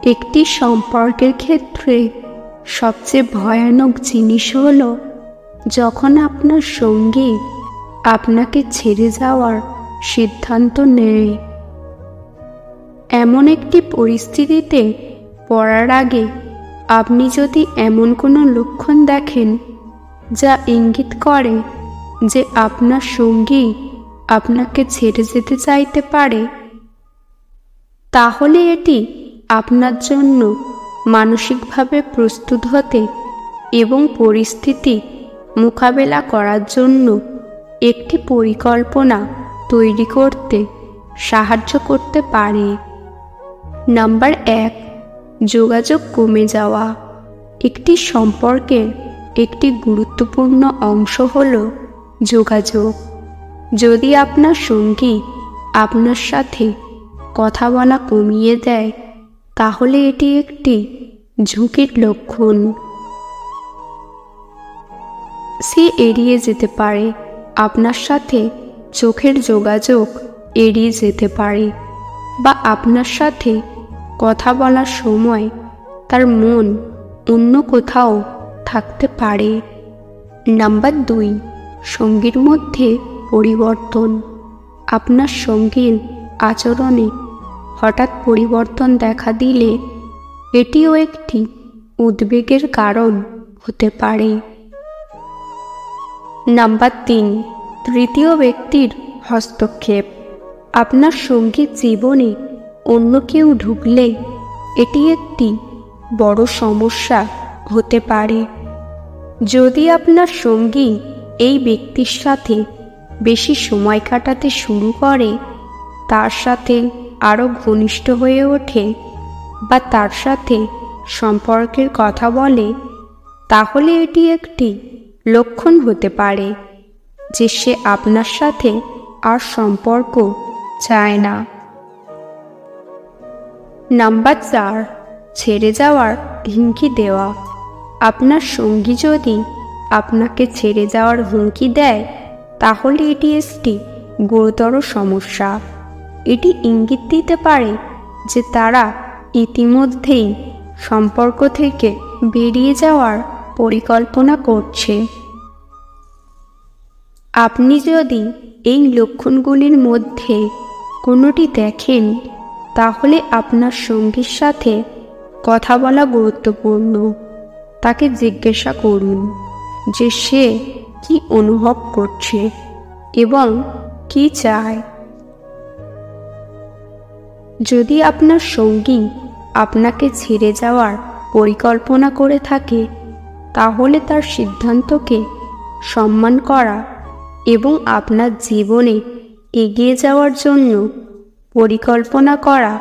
একটি সম্পর্কের ক্ষেত্রে সবচেয়ে ভয়ানক জিনিস হলো যখন আপনার সঙ্গী আপনাকে ছেড়ে যাওয়ার সিদ্ধান্ত নেয়। এমন একটি পরিস্থিতিতে পড়ার আগে আপনি যদি এমন কোনো লক্ষণ দেখেন যা ইঙ্গিত করে যে আপনার সঙ্গী আপনাকে ছেড়ে যেতে চাইতে পারে, তাহলে এটি আপনার জন্য মানসিকভাবে প্রস্তুত হতে এবং পরিস্থিতি মোকাবেলা করার জন্য একটি পরিকল্পনা তৈরি করতে সাহায্য করতে পারে। নাম্বার 1, যোগাযোগ কমে যাওয়া। একটি সম্পর্কের একটি গুরুত্বপূর্ণ অংশ হল যোগাযোগ। যদি আপনার সঙ্গী আপনার সাথে কথা বলা কমিয়ে দেয়, তাহলে এটি একটি ঝুঁকির লক্ষণ। সে এড়িয়ে যেতে পারে, আপনার সাথে চোখের যোগাযোগ এড়িয়ে যেতে পারে, বা আপনার সাথে কথা বলার সময় তার মন অন্য কোথাও থাকতে পারে। নাম্বার 2, সঙ্গীর মধ্যে পরিবর্তন। আপনার সঙ্গীর আচরণে হঠাৎ পরিবর্তন দেখা দিলে এটিও একটি উদ্বেগের কারণ হতে পারে। নাম্বার 3, তৃতীয় ব্যক্তির হস্তক্ষেপ। আপনার সঙ্গীর জীবনে অন্য কেউ ঢুকলে এটি একটি বড় সমস্যা হতে পারে। যদি আপনার সঙ্গী এই ব্যক্তির সাথে বেশি সময় কাটাতে শুরু করে, তার সাথে আরও ঘনিষ্ঠ হয়ে ওঠে, বা তার সাথে সম্পর্কের কথা বলে, তাহলে এটি একটি লক্ষণ হতে পারে যে সে আপনার সাথে আর সম্পর্ক চায় না। নাম্বার 4, ছেড়ে যাওয়ার হুমকি দেওয়া। আপনার সঙ্গী যদি আপনাকে ছেড়ে যাওয়ার হুমকি দেয়, তাহলে এটি একটি গুরুতর সমস্যা। এটি ইঙ্গিত দিতে পারে যে তারা ইতিমধ্যেই সম্পর্ক থেকে বেরিয়ে যাওয়ার পরিকল্পনা করছে। আপনি যদি এই লক্ষণগুলির মধ্যে কোনোটি দেখেন, তাহলে আপনার সঙ্গীর সাথে কথা বলা গুরুত্বপূর্ণ। তাকে জিজ্ঞাসা করুন যে সে কি অনুভব করছে এবং কি চায়। যদি আপনার সঙ্গী আপনাকে ছেড়ে যাওয়ার পরিকল্পনা করে থাকে, তাহলে তার সিদ্ধান্তকে সম্মান করা এবং আপনার জীবনে এগিয়ে যাওয়ার জন্য পরিকল্পনা করা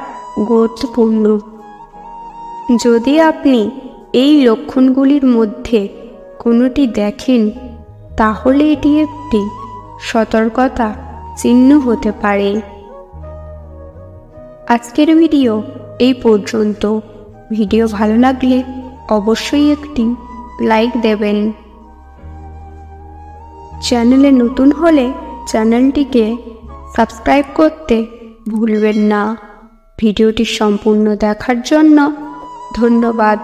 গুরুত্বপূর্ণ। যদি আপনি এই লক্ষণগুলির মধ্যে কোনোটি দেখেন, তাহলে এটি একটি সতর্কতা চিহ্ন হতে পারে। আজকের ভিডিও এই পর্যন্ত। ভিডিও ভালো লাগলে অবশ্যই একটি লাইক দেবেন। চ্যানেলে নতুন হলে চ্যানেলটিকে সাবস্ক্রাইব করতে ভুলবেন না। ভিডিওটি সম্পূর্ণ দেখার জন্য ধন্যবাদ।